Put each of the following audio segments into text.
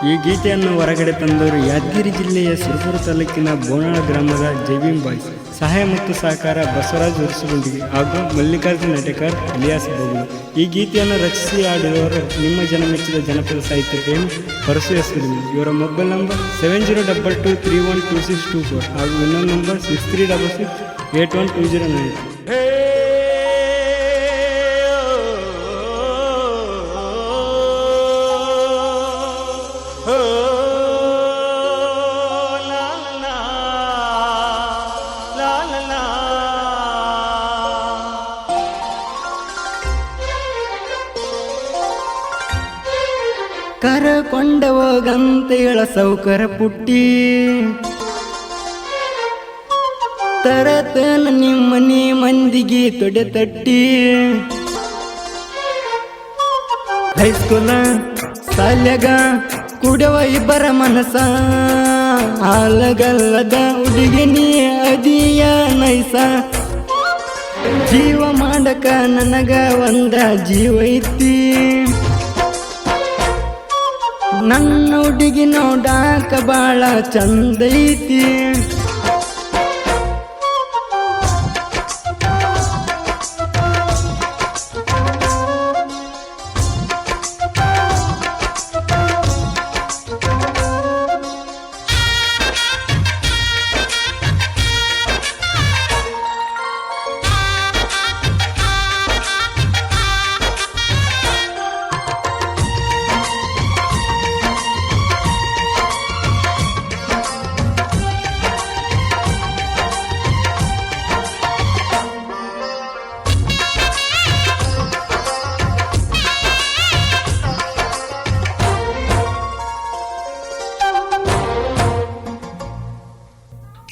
ಈ ಗೀತೆಯನ್ನು ಹೊರಗಡೆ ತಂದವರು ಯಾದಗಿರಿ ಜಿಲ್ಲೆಯ ಸುರಪುರ ತಾಲೂಕಿನ ಬೋನಾಳ ಗ್ರಾಮದ ಜೈವಿಂ ಬಾಯ್ಸ್. ಸಹಾಯ ಮತ್ತು ಸಹಕಾರ ಬಸವರಾಜ್ ಉರ್ಸುಗುಂಡಿಗೆ ಹಾಗೂ ಮಲ್ಲಿಕಾರ್ಜುನ್ ನಟೇಕರ್ ಇಲಿಯಾಸ್ ಬೋಗುಲು. ಈ ಗೀತೆಯನ್ನು ರಚಿಸಿ ಆಡಿದವರು ನಿಮ್ಮ ಜನಮೆಚ್ಚಿದ ಜನಪದ ಸಾಹಿತ್ಯ ಪ್ರೇಮಿ ಪರಸು ಎಸ್. ಇವರ ಮೊಬೈಲ್ ನಂಬರ್ 7022312624 ಹಾಗೂ ಇನ್ನೊಂದು ನಂಬರ್ 6366812098. ಕರಕೊಂಡ ಹೋಗಂತ ಹೇಳ ಸೌಕರ ಪುಟ್ಟಿ ತರತನ ನಿಮ್ಮನಿ ಮಂದಿಗೆ ತೊಡೆ ತಟ್ಟಿ ಹೈಸ್ಕೂಲ ಸಾಲ್ಯಾಗ ಕುಡವ ಇಬ್ಬರ ಮನಸ ಆಲಗಲ್ಲದ ಹುಡುಗಿ ನೀ ಅದಿಯ ನೈಸ ಜೀವ ಮಾಡಕ ನನಗ ಒಂದ ಜೀವ ಐತಿ ನನ್ನ ಹುಡುಗಿ ನೋಡಾಕ ಬಾಳ ಚಂದ ಐತಿ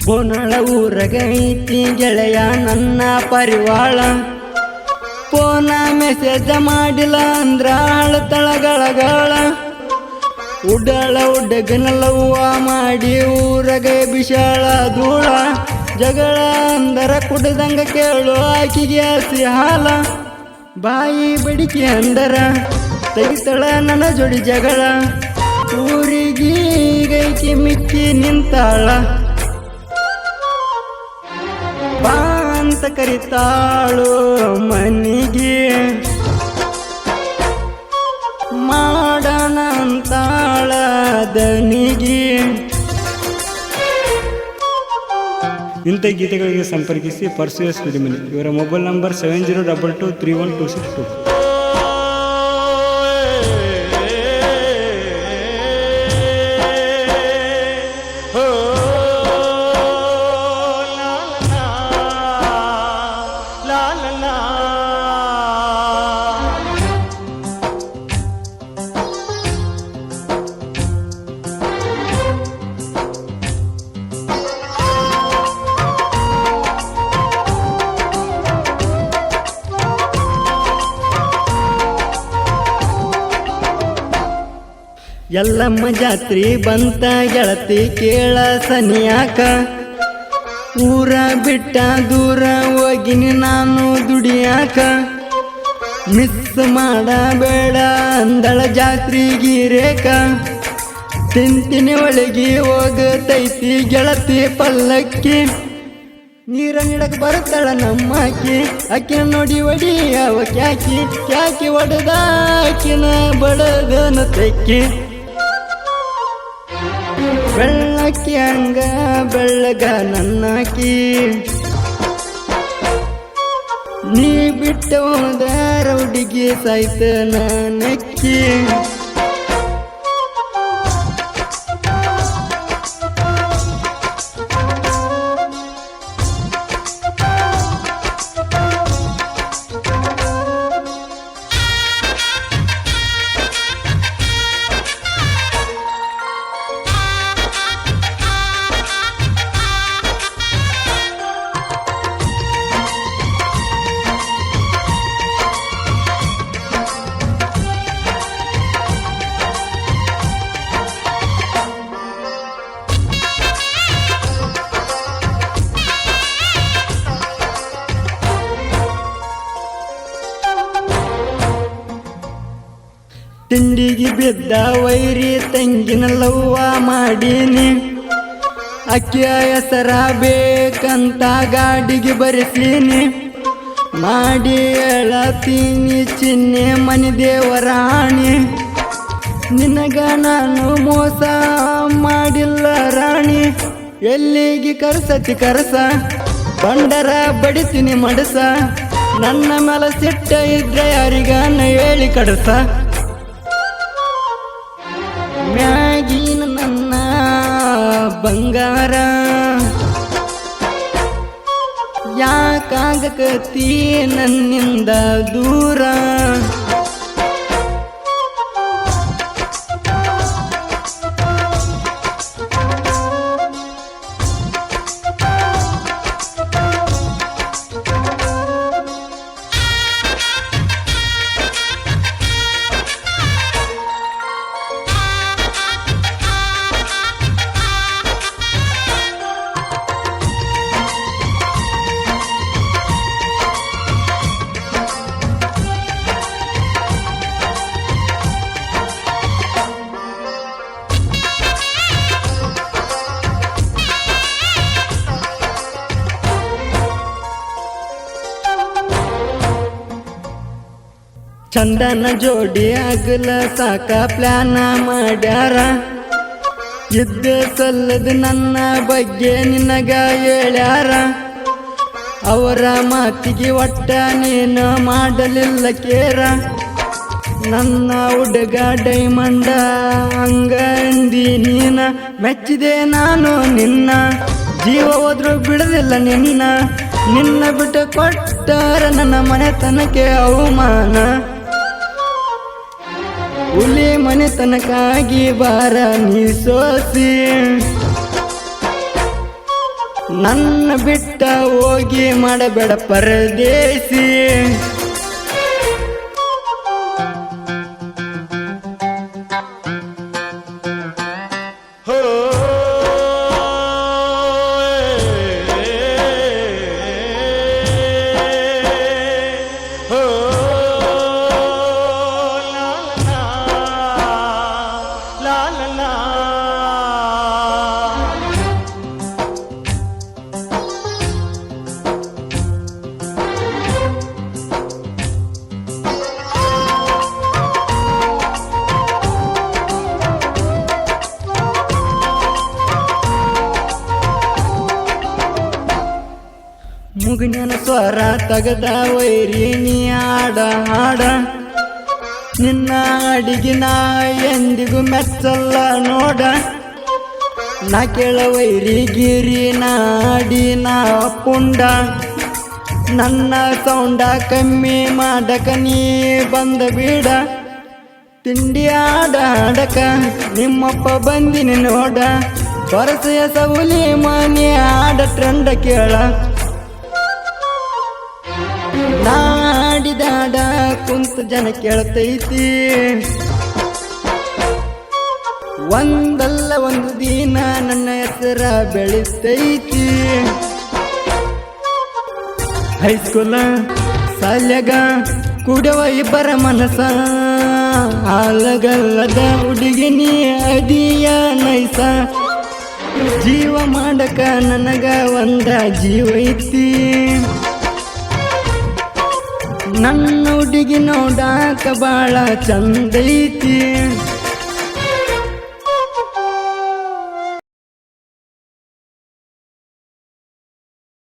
ಬೋನಾಳ ಊರಗ ಐತಿ ಗೆಳೆಯ ನನ್ನ ಪರಿವಾಳ ಫೋನ ಮೆಸೇಜ ಮಾಡಿಲ್ಲ ಅಂದ್ರ ತಳಗಳಗಳ ಉಡಾಳ ಹುಡುಗನಲ್ಲವ್ವ ಮಾಡಿ ಊರಗ ಬಿಶಾಳ ಧೂಳ ಜಗಳ ಅಂದರ ಕುಡ್ದಂಗ ಕೇಳು ಆಕಿಗೆ ಹಸಿ ಹಾಲ ಬಾಯಿ ಬಡಿಕೆ ಅಂದರ ತೆಗಿತಳ ನನ್ನ ಜೋಡಿ ಜಗಳ ಊರಿಗೀಗೈಕಿ ಮಿಕ್ಕಿ ನಿಂತಾಳ ಬಾ ಅಂತ ಕರಿತಾಳು ಮನಿಗೆ ಮಾಡೋಣ ಅಂತಾಳ ದನಿಗೆ. ಇಂಥ ಗೀತೆಗಳಿಗೆ ಸಂಪರ್ಕಿಸಿ ಪರಸು ಎಸ್. ಮನಿ. ಇವರ ಮೊಬೈಲ್ ನಂಬರ್ 7022312624. ಎಲ್ಲಮ್ಮ ಜಾತ್ರಿ ಬಂತ ಗೆಳತಿ ಕೇಳ ಸನಿಯಾಕ ಊರ ಬಿಟ್ಟ ದೂರ ಹೋಗಿನಿ ನಾನು ದುಡಿಯಾಕ ಮಿಸ್ ಮಾಡಬೇಡ ಅಂದಳ ಜಾತ್ರಿಗಿರೇಕ ತಿಂತಿನಿ ಒಳಗಿ ಹೋಗತೈತಿ ಗೆಳತಿ ಪಲ್ಲಕ್ಕಿ ನೀರ ನೀಡಕ್ ಬರ್ತಾಳ ನಮ್ಮಾಕಿ ಅಕ್ಕಿನ ನೋಡಿ ಒಡಿ ಅವ ಕ್ಯಾಕಿ ಒಡದ ಅಕ್ಕಿನ ಬಡದನ ತೆಕ್ಕಿ ಬೆಳ್ಳಕ್ಕಿ ಹಂಗ ಬೆಳ್ಳಗ ನನ್ನಾಕಿ ನೀ ಬಿಟ್ಟ ಹೋದಾರ ಹುಡುಗಿ ಸಾಯ್ತ ನಕ್ಕಿ ಬಿದ್ದ ವೈರಿ ತಂಗಿನ ಲವ್ವ ಮಾಡೀನಿ, ಅಕ್ಕಿಯ ಹೆಸರ ಬೇಕಂತ ಗಾಡಿಗೆ ಬರೆಸೀನಿ, ಮಾಡಿ ಹೇಳತೀನಿ ಚಿನ್ನೆ ಮನೆ ದೇವರಾಣಿ, ನಿನಗ ನಾನು ಮೋಸ ಮಾಡಿಲ್ಲ ರಾಣಿ, ಎಲ್ಲಿಗೆ ಕರ್ಸತಿ ಕರಸ ಬಂಡರ ಬಡಿತೀನಿ ಮಡಸ, ನನ್ನ ಮೇಲೆ ಸಿಟ್ಟ ಇದ್ರೆ ಯಾರಿಗಾನ ಹೇಳಿ ಕಡಸ, ಮ್ಯಾಗಿನ ನನ್ನ ಬಂಗಾರ ಯಾಕಾಗಕತ್ತಿ ನನ್ನಿಂದ ದೂರ, ಚಂದನ ಜೋಡಿ ಆಗಲ ಸಾಕ ಪ್ಲಾನ ಮಾಡ್ಯಾರ, ಇದ್ದ ಸಲ್ಲದ ನನ್ನ ಬಗ್ಗೆ ನಿನಗ ಹೇಳ್ಯಾರ, ಅವರ ಮಾತಿಗೆ ಒಟ್ಟ ನೀನು ಮಾಡಲಿಲ್ಲ ಕೇರ, ನನ್ನ ಹುಡುಗ ಡೈಮಂಡ ಹಂಗಂದಿ ನೀನ, ಮೆಚ್ಚಿದೆ ನಾನು ನಿನ್ನ ಜೀವ ಹೋದ್ರು ಬಿಡದಿಲ್ಲ ನಿನ್ನ, ನಿನ್ನ ಬಿಟ್ಟು ಕೊಟ್ಟಾರ ನನ್ನ ಮನೆತನಕ್ಕೆ ಅವಮಾನ, ಹುಲಿ ಮನೆತನಕ್ಕಾಗಿ ಬಾರ ನೀ ಸೋಸಿ, ನನ್ನ ಬಿಟ್ಟ ಹೋಗಿ ಮಾಡಬೇಡ ಪರದೇಸಿ, ಮುಗಿನ ಸ್ವರ ತಗದ ವೈರಿ ನೀ ಆಡ ಹಾಡ, ನಿನ್ನ ಅಡಿಗೆ ನಾ ಎಂದಿಗೂ ಮೆಚ್ಚಲ್ಲ ನೋಡ, ನಾ ಕೇಳ ವೈರಿ ಗಿರಿ ನಾಡಿ ನಾ ಪುಂಡ, ನನ್ನ ಸೌಂಡ ಕಮ್ಮಿ ಮಾಡಕ ನೀ ಬಂದ ಬೀಡ, ತಿಂಡಿ ಆಡಕ ನಿಮ್ಮಪ್ಪ ಬಂದಿನಿ ನೋಡ, ಬರಸೆಯ ಸವುಲಿ ಮನೆ ಆಡ ಟ್ರೆಂಡ ಕೇಳ, ನಾಡಿದಾಡ ಕುಂತ ಜನ ಕೇಳ್ತೈತಿ, ಒಂದಲ್ಲ ಒಂದು ದಿನ ನನ್ನ ಹೆಸರ ಬೆಳಿತೈತಿ, ಹೈಸ್ಕೂಲ ಸಾಲ್ಯಾಗ ಕುಡವ ಇಬ್ಬರ ಮನಸ, ಹಾಲಗಲ್ಲದ ಹುಡುಗಿನಿ ಅದಿಯ ನೈಸ, ಜೀವ ಮಾಡಕ ನನಗ ಒಂದ ಜೀವ ಐತಿ, ನನ್ನ ಹುಡುಗಿ ನೋಡಾಕ ಬಾಳ ಚಂದೈತಿ.